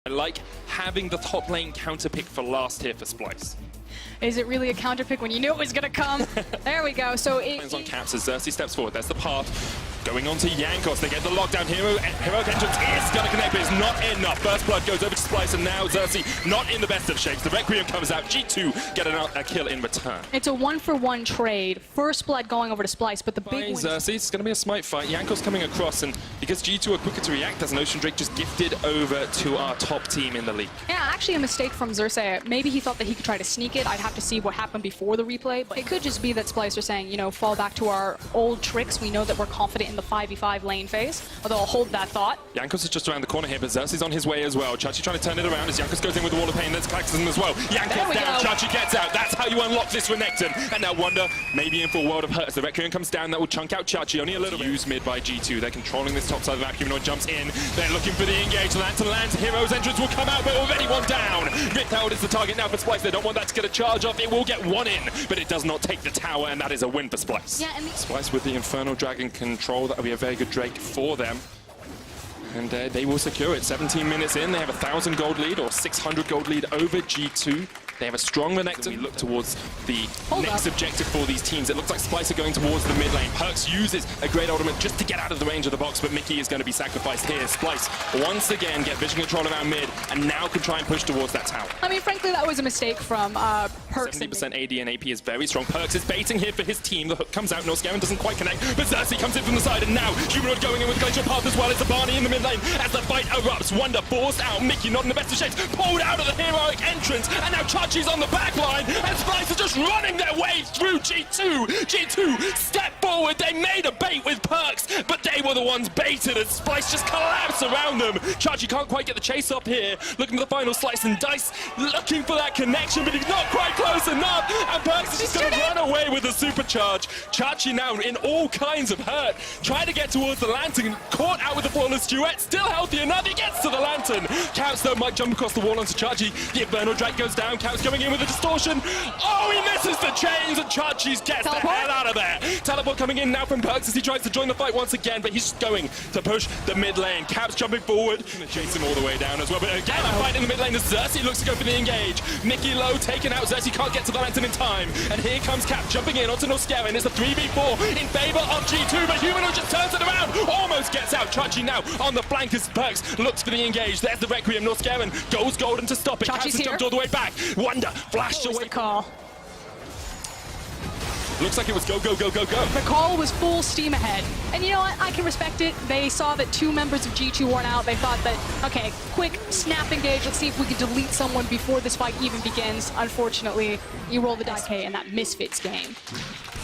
I like having the top lane counter pick for last here for Splice. Is it really a counter pick when you knew it was going to come? There we go. So Lands on caps as Xerxes steps forward. There's the path. Going on to Jankos. They get the lockdown. Heroic entrance is going to connect, but it's not enough. First blood goes over to Splice, and now Xerxes not in the best of shapes. The Requiem comes out. G2 get a kill in return. It's a 1-for-1 trade. First blood going over to Splice, but the big win. Xerxes, it's going to be a smite fight. Jankos coming across, and because G2 are quicker to react, there's an Ocean Drake just gifted over to our top team in the league. Yeah, actually a mistake from Xerxes. Maybe he thought that he could try to sneak it. I'd have to see what happened before the replay. But it could just be that Splice are saying, you know, fall back to our old tricks. We know that we're confident in the 5v5 lane phase, although I'll hold that thought. Jankos is just around the corner here, but Xerxes on his way as well. Chachi trying to turn it around as Jankos goes in with the wall of pain. There's Klaxon as well. Jankos down, Chachi gets out. That's how you unlock this Renekton. And now Wonder maybe in for a world of hurt as the Requiem comes down. That will chunk out Chachi only a little bit. Used mid by G2. They're controlling this top side of the vacuum. Jumps in. They're looking for the engage. Lantern lands. Hero's entrance will come out, but already one down. Riptide is the target now for Splice. They don't want that to get a charge off. It will get one in, but it does not take the tower, and that is a win for Splice. Yeah, and Splice with the Infernal Dragon control. That will be a very good Drake for them. And they will secure it. 17 minutes in, they have a 1,000 gold lead or 600 gold lead over G2. They have a strong Renekton. We look towards the next objective for these teams. It looks like Splice are going towards the mid lane. Perks uses a great ultimate just to get out of the range of the box, but Mickey is going to be sacrificed here. Splice once again get vision control around mid, and now can try and push towards that tower. I mean, frankly, that was a mistake from Perks. 70% AD and AP is very strong. Perks is baiting here for his team. The hook comes out. Norscaven doesn't quite connect, but Xerxes comes in from the side, and now Humanoid going in with Glacial Path as well as the Barney in the mid lane. As the fight erupts, Wonder forced out. Mickey not in the best of shapes, pulled out of the heroic entrance, and now Chachi's on the back line. And Splice are just running their way through G2. G2 step forward. They made a bait with Perks, but they were the ones baited as Splice just collapsed around them. Chachi can't quite get the chase up here. Looking for the final slice and dice, looking for that connection, but he's not quite close enough. And Perks is just going to run away with a supercharge. Chachi now in all kinds of hurt, trying to get towards the lantern, caught out with the flawless duet, still healthy enough. He gets to the lantern. Counts though might jump across the wall onto Chachi. The Infernal Drake goes down. Counts going in with a distortion. Oh, he misses the chains, and Chachi gets the hell out of there. Teleport coming in now from Perks as he tries to join the fight once again, but he's going to push the mid lane. Caps jumping forward, chase him all the way down as well. But again, a fight in the mid lane as Xerxes looks to go for the engage. Mickey low, taken out. Xerxes can't get to the lantern in time. And here comes Cap jumping in onto Norscaven. It's a 3v4 in favor of G2, but Humanoid just turns it around, almost gets out. Chachi now on the flank as Perks looks for the engage. There's the Requiem. Norscaven goes golden to stop it. Caps has jumped all the way back. Wonder flashed away. The call. Looks like it was go, go, go, go, go. The call was full steam ahead. And you know what? I can respect it. They saw that 2 members of G2 weren't out. They thought that, okay, quick snap engage. Let's see if we can delete someone before this fight even begins. Unfortunately, you roll the dice in that Misfits game.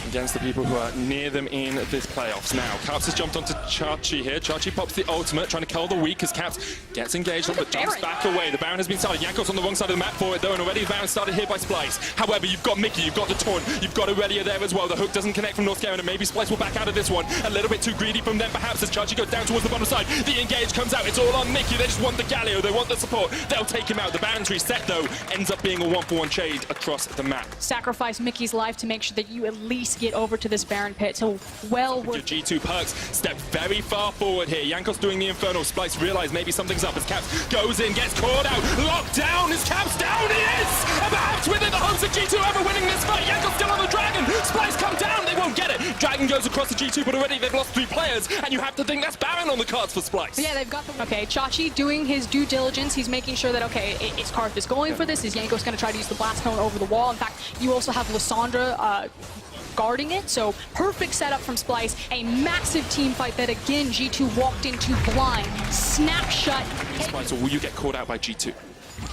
Against the people who are near them in this playoffs now. Caps has jumped onto Chachi here. Chachi pops the ultimate, trying to kill the weak as Caps gets engaged, but jumps back away. The Baron has been started. Jankos on the wrong side of the map for it, though, and already the Baron started here by Splice. However, you've got Mickey, you've got the Taunt, you've got Aurelia there as well. The hook doesn't connect from Norscaven, and maybe Splice will back out of this one. A little bit too greedy from them, perhaps, as Chachi goes down towards the bottom side. The engage comes out. It's all on Mickey. They just want the Galio. They want the support. They'll take him out. The Baron's reset, though, ends up being a 1-for-1 trade across the map. Sacrifice Mickey's life to make sure that you at least get over to this Baron pit. So well worth G2 Perks step very far forward here. Jankos doing the Infernal. Splice realize maybe something's up as Caps goes in, gets caught out. Locked down. Is Caps down? He is! And perhaps within the hopes of G2 ever winning this fight. Jankos still on the Dragon. Splice come down. They won't get it. Dragon goes across the G2, but already they've lost 3 players, and you have to think that's Baron on the cards for Splice. Yeah, they've got the... Okay, Chachi doing his due diligence. He's making sure that, okay, is Karthus going for this? Is Jankos going to try to use the Blast Cone over the wall? In fact, you also have Lysandra guarding it, so perfect setup from Splice. A massive team fight that, again, G2 walked into blind. Snap shut. Splice, or will you get caught out by G2?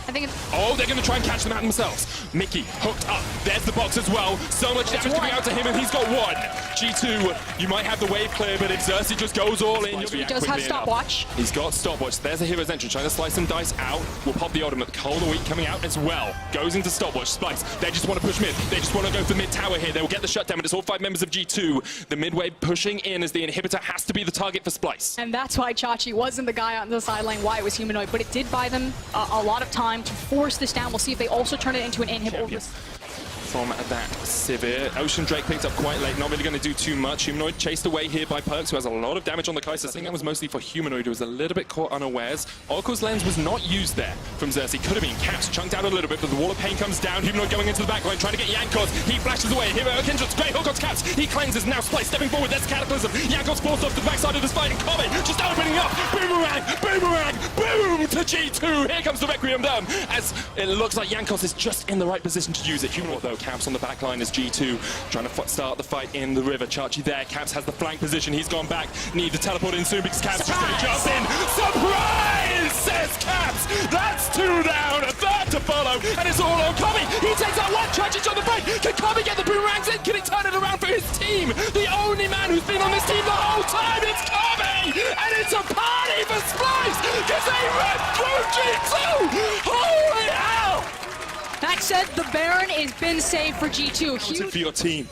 I think it's... Oh, they're going to try and catch them out themselves. Mickey hooked up. There's the box as well. So much damage coming out to him, and he's got 1. G2, you might have the wave clear, but if Xerxes just goes all in, he does have stopwatch. He's got stopwatch. There's a hero's entrance, trying to slice some dice out. We'll pop the ultimate. Cold the Weak coming out as well. Goes into stopwatch. Splice, they just want to push mid. They just want to go for mid tower here. They will get the shutdown, but it's all 5 members of G2. The mid wave pushing in as the inhibitor has to be the target for Splice. And that's why Chachi wasn't the guy on the sideline, why it was Humanoid, but it did buy them a lot of time to force this down. We'll see if they also turn it into an inhib. from that Sivir. Ocean Drake picked up quite late, not really going to do too much. Humanoid chased away here by Perks, who has a lot of damage on the Kai'Sa. I think that was mostly for Humanoid, who was a little bit caught unawares. Oracle's Lens was not used there from Xerxes. Could have been Caps, chunked out a little bit, but the Wall of Pain comes down. Humanoid going into the backline, trying to get Yankos. He flashes away. Hero Kindred's great hook on Caps. He cleanses, now Splice stepping forward. There's Cataclysm. Yankos forced off the backside of this fight, and Kobe just opening up. Boomerang, boomerang, boom to G2. Here comes the Requiem Dome, as it looks like Yankos is just in the right position to use it. Humanoid though, Caps on the back line as G2 trying to start the fight in the river. Chachi there, Caps has the flank position. He's gone back, need to teleport in soon because Caps is going to jump in. Surprise, says Caps. That's 2 down, a third to follow, and it's all on Kobe. He takes out one, Chachi's on the break. Can Kobe get the boomerangs in? Can he turn it around for his team? The only man who's been on this team the whole time, it's Kobe! And it's a party for Splice, because they ran through G2! Holy hell! That said, the Baron has been saved for G2. Huge for your team.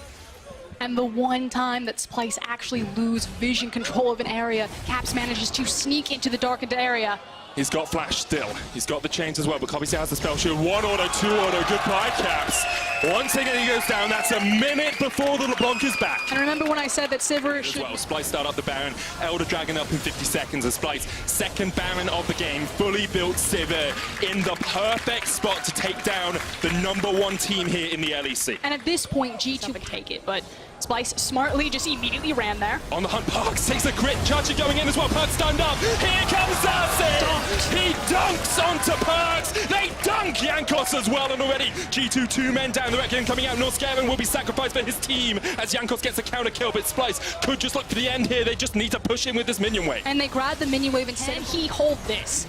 And the one time that Splice actually lose vision control of an area, Caps manages to sneak into the darkened area. He's got Flash still. He's got the chains as well, but Kobe still has the spell shield. 1 auto, 2 auto, goodbye Caps. Once again he goes down, that's a minute before the LeBlanc is back. And remember when I said that Sivir should... Well, Splice start up the Baron, Elder Dragon up in 50 seconds as Splice, second Baron of the game, fully built Sivir in the perfect spot to take down the #1 team here in the LEC. And at this point, G2 would take it, but Splice smartly just immediately ran there. On the hunt, Parks takes a crit, Chachi going in as well, Perks stunned up, here comes Xerxes! He dunks onto Perks, they dunk Yankos as well, and already G2 2 men down, the Requiem coming out, Norscaven will be sacrificed for his team as Yankos gets a counter kill, but Splice could just look for the end here, they just need to push in with this minion wave. And they grab the minion wave and said, he hold this.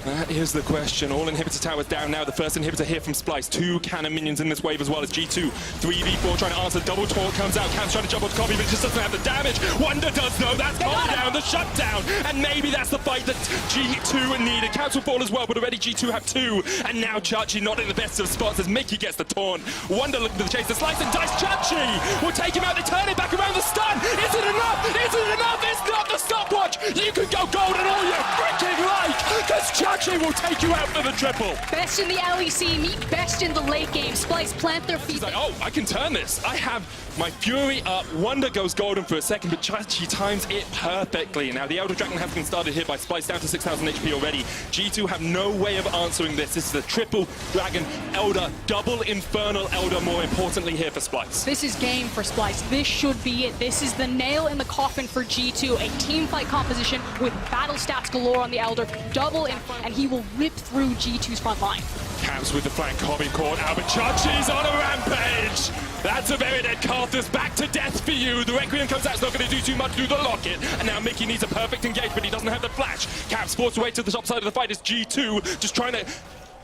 That is the question. All inhibitor towers down now. The first inhibitor here from Splice. 2 cannon minions in this wave as well as G2. 3v4 trying to answer. Double taunt comes out. Caps trying to jump on Kobe, but it just doesn't have the damage. Wonder does though. That's Kobe down. The shutdown. And maybe that's the fight that G2 needed. Caps will fall as well, but already G2 have 2. And now Chachi not in the best of spots as Mickey gets the taunt. Wonder looking for the chase. The slice and dice. Chachi will take him out. They turn it back around the stun. Is it enough? Is it enough? It's not the stopwatch. You can go golden all you freaking like, because Chachi will take you out for the triple. Best in the LEC, meet best in the late game. Splice plant their feet. He's like, oh, I can turn this. I have my Fury up. Wonder goes golden for a second, but Chachi times it perfectly. Now, the Elder Dragon has been started here by Splice down to 6,000 HP already. G2 have no way of answering this. This is a triple Dragon Elder, double Infernal Elder, more importantly here for Splice. This is game for Splice. This should be it. This is the nail in the coffin for G2. A team fight composition with battle stats galore on the Elder, double Infernal, and he will rip through G2's front line. Caps with the flank, Kobe caught out, but Chachi's on a rampage! That's a very dead Karthus, back to death for you. The Requiem comes out, it's not going to do too much through the locket. And now Mickey needs a perfect engage, but he doesn't have the flash. Caps forced away to the top side of the fight as G2 just trying to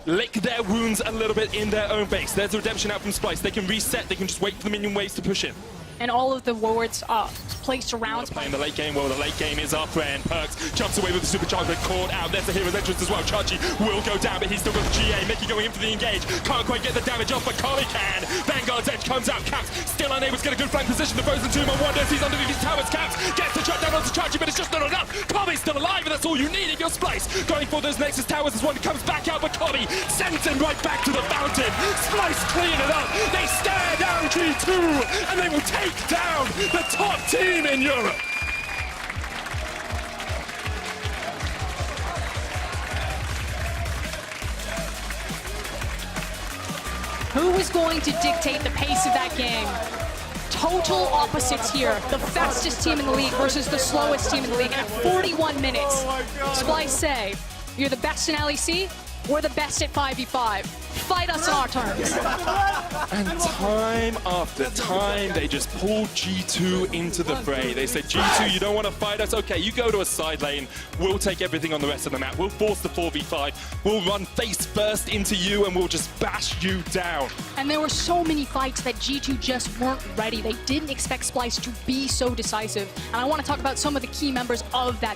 lick their wounds a little bit in their own base. There's a redemption out from Splice. They can reset, they can just wait for the minion waves to push in. And all of the wards placed around. Playing the late game, well, the late game is our friend. Perks jumps away with the supercharger, caught out. There's the hero's entrance as well. Chachi will go down, but he's still got the GA. Mickey going in for the engage. Can't quite get the damage off, but Collie can. Vanguard's edge comes out. Caps still unable to get a good flank position. The Frozen Tomb on Wonders. He's underneath his towers. Caps gets the shot down onto Chachi, but it's just not enough. Kobe's still alive, and that's all you need if you're Splice. Going for those Nexus towers as one comes back out, but Kobe sends him right back to the fountain. Splice clean it up. They stare down G2, and they will take down the top team in Europe. Who is going to dictate the pace of that game? Total opposites here. The fastest team in the league versus the slowest team in the league at 41 minutes. Splice say, you're the best in LEC, we're the best at 5v5. Fight us on our terms. And time after time, they just pull G2 into the fray. They say, G2, you don't want to fight us? Okay, you go to a side lane. We'll take everything on the rest of the map. We'll force the 4v5. We'll run face first into you, and we'll just bash you down. And there were so many fights that G2 just weren't ready. They didn't expect Splice to be so decisive. And I want to talk about some of the key members of that